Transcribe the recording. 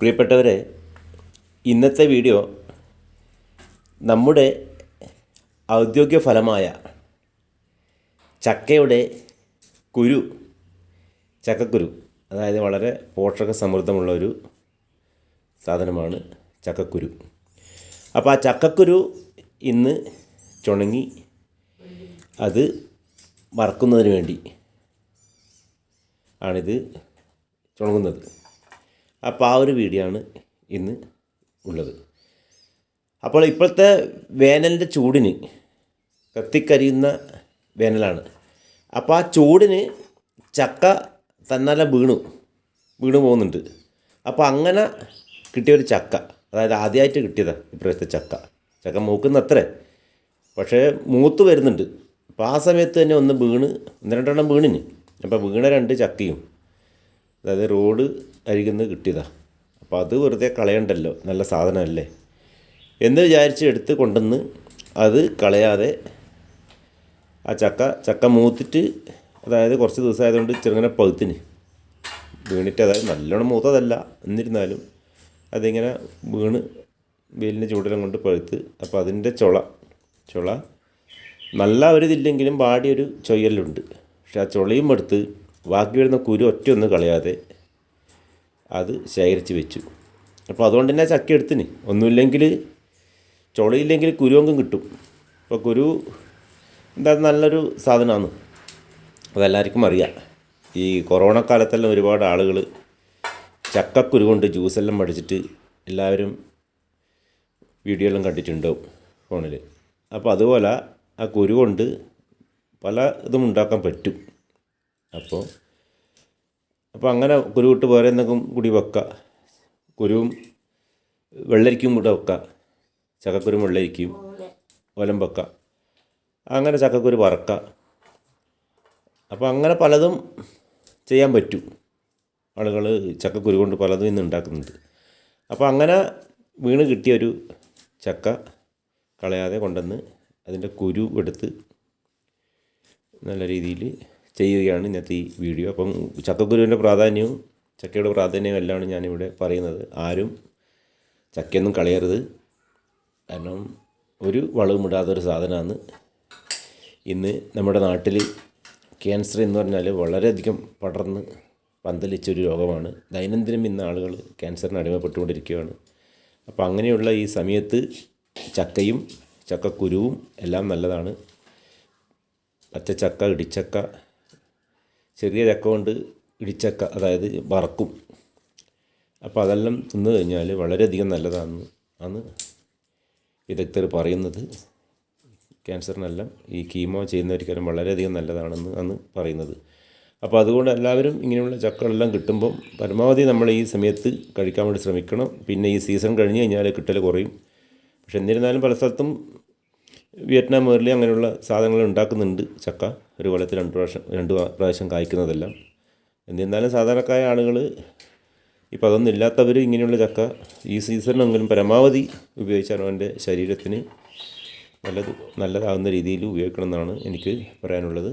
പ്രിയപ്പെട്ടവരെ, ഇന്നത്തെ വീഡിയോ നമ്മുടെ ഔദ്യോഗിക ഫലമായ ചക്കയുടെ കുരു, ചക്കക്കുരു, അതായത് വളരെ പോഷക സമൃദ്ധമുള്ള ഒരു സാധനമാണ് ചക്കക്കുരു. അപ്പോൾ ആ ചക്കക്കുരു ഇന്ന് ചുണങ്ങി അത് വറക്കുന്നതിന് വേണ്ടി ആണിത് ചുണങ്ങുന്നത്. അപ്പോൾ ആ ഒരു വീഡിയോ ആണ് ഇന്ന് ഉള്ളത്. അപ്പോൾ ഇപ്പോഴത്തെ വേനലിൻ്റെ ചൂടിന് കത്തിക്കരിയുന്ന വേനലാണ്. അപ്പോൾ ആ ചൂടിന് ചക്ക തന്നാലെ വീണു പോകുന്നുണ്ട്. അപ്പോൾ അങ്ങനെ കിട്ടിയൊരു ചക്ക, അതായത് ആദ്യമായിട്ട് കിട്ടിയതാണ് ഇപ്പോഴത്തെ ചക്ക മൂക്കുന്ന അത്രേ, പക്ഷേ മൂത്ത് വരുന്നുണ്ട്. അപ്പോൾ ആ സമയത്ത് തന്നെ ഒന്ന് രണ്ടെണ്ണം വീണിന്. അപ്പോൾ വീണ 2 ചക്കയും, അതായത് റോഡ് അരികിൽ നിന്ന് കിട്ടിയതാണ്. അപ്പോൾ അത് വെറുതെ കളയണ്ടല്ലോ, നല്ല സാധനമല്ലേ എന്ന് വിചാരിച്ച് എടുത്ത് കൊണ്ടുവന്ന് അത് കളയാതെ ആ ചക്ക മൂത്തിട്ട്, അതായത് കുറച്ച് ദിവസമായതുകൊണ്ട് ചെറുങ്ങനെ പഴുത്തിന് വീണിട്ട്, അതായത് നല്ലോണം മൂത്തതല്ല എന്നിരുന്നാലും അതിങ്ങനെ വീണ് വെയിലിൻ്റെ ചൂടെല്ലാം കൊണ്ട് പഴുത്ത്. അപ്പോൾ അതിൻ്റെ ചുള നല്ല ഒരിതില്ലെങ്കിലും വാടിയൊരു ചൊയ്യലുണ്ട്. പക്ഷെ ആ ചുളയും എടുത്ത് ബാക്കി വരുന്ന കുരു ഒറ്റയൊന്ന് കളയാതെ അത് ശേഖരിച്ച് വെച്ചു. അപ്പോൾ അതുകൊണ്ട് തന്നെ ചക്ക എടുത്തിന്, ഒന്നുമില്ലെങ്കിൽ ചുളയില്ലെങ്കിൽ കുരുവെങ്കും കിട്ടും. അപ്പോൾ കുരു എന്താ നല്ലൊരു സാധനമാണ്, അതെല്ലാവർക്കും അറിയാം. ഈ കൊറോണ കാലത്തെല്ലാം ഒരുപാട് ആളുകൾ ചക്കക്കുരു കൊണ്ട് ജ്യൂസെല്ലാം അടിച്ചിട്ട് എല്ലാവരും വീഡിയോ എല്ലാം കണ്ടിട്ടുണ്ടാവും ഫോണിൽ. അപ്പോൾ അതുപോലെ ആ കുരു കൊണ്ട് പല ഇതും ഉണ്ടാക്കാൻ പറ്റും. അപ്പോൾ അങ്ങനെ കുരു വിട്ട് വേറെ എന്തെങ്കിലും കൂടി വെക്കുക. കുരുവും വെള്ളരിക്കും കൂടെ വെക്കുക, ചക്കക്കുരും വെള്ളരിക്കും ഒലം വെക്കുക, അങ്ങനെ ചക്കക്കുരു വറക്കുക. അപ്പോൾ അങ്ങനെ പലതും ചെയ്യാൻ പറ്റും. ആളുകൾ ചക്കക്കുരു കൊണ്ട് പലതും ഇന്ന് ഉണ്ടാക്കുന്നുണ്ട്. അപ്പോൾ അങ്ങനെ വീണ് കിട്ടിയൊരു ചക്ക കളയാതെ കൊണ്ടുവന്ന് അതിൻ്റെ കുരു എടുത്ത് നല്ല രീതിയിൽ ചെയ്യുകയാണ് ഇന്നത്തെ ഈ വീഡിയോ. അപ്പം ചക്കക്കുരുവിൻ്റെ പ്രാധാന്യവും ചക്കയുടെ പ്രാധാന്യവും എല്ലാമാണ് ഞാനിവിടെ പറയുന്നത്. ആരും ചക്കയൊന്നും കളയരുത്, കാരണം ഒരു വളവും ഇടാത്തൊരു സാധനമാണ്. ഇന്ന് നമ്മുടെ നാട്ടിൽ ക്യാൻസർ എന്ന് പറഞ്ഞാൽ വളരെയധികം പടർന്ന് പന്തലിച്ചൊരു രോഗമാണ്. ദൈനംദിനം ഇന്ന് ആളുകൾ ക്യാൻസറിന് അടിമപ്പെട്ടുകൊണ്ടിരിക്കുകയാണ്. അപ്പോൾ അങ്ങനെയുള്ള ഈ സമയത്ത് ചക്കയും ചക്കക്കുരുവും എല്ലാം നല്ലതാണ്. പച്ചച്ചക്ക, ഇടിച്ചക്ക, ചെറിയ ചക്ക കൊണ്ട് ഇടിച്ചക്ക, അതായത് വറക്കും. അപ്പോൾ അതെല്ലാം തിന്നു കഴിഞ്ഞാൽ വളരെയധികം നല്ലതാണ് വിദഗ്ധർ പറയുന്നത്. ക്യാൻസറിനെല്ലാം ഈ കീമോ ചെയ്യുന്നവർക്കെല്ലാം വളരെയധികം നല്ലതാണെന്ന് പറയുന്നത്. അപ്പോൾ അതുകൊണ്ട് എല്ലാവരും ഇങ്ങനെയുള്ള ചക്കകളെല്ലാം കിട്ടുമ്പം പരമാവധി നമ്മൾ ഈ സമയത്ത് കഴിക്കാൻ വേണ്ടി ശ്രമിക്കണം. പിന്നെ ഈ സീസൺ കഴിഞ്ഞ് കഴിഞ്ഞാൽ കിട്ടൽ കുറയും. പക്ഷെ എന്നിരുന്നാലും പല സ്ഥലത്തും വിയറ്റ്നാം, മേർലി അങ്ങനെയുള്ള സാധനങ്ങൾ ഉണ്ടാക്കുന്നുണ്ട്. ചക്ക ഒരു കൊല്ലത്തിൽ 2 പ്രാവശ്യം കായ്ക്കുന്നതെല്ലാം. എന്നിരുന്നാലും സാധാരണക്കാരായ ആളുകൾ, ഇപ്പോൾ അതൊന്നും ഇല്ലാത്തവർ ഇങ്ങനെയുള്ള ചക്ക ഈ സീസണിലെങ്കിലും പരമാവധി ഉപയോഗിച്ചാൽ അവൻ്റെ ശരീരത്തിന് നല്ലതാകുന്ന രീതിയിൽ ഉപയോഗിക്കണം എന്നാണ് എനിക്ക് പറയാനുള്ളത്.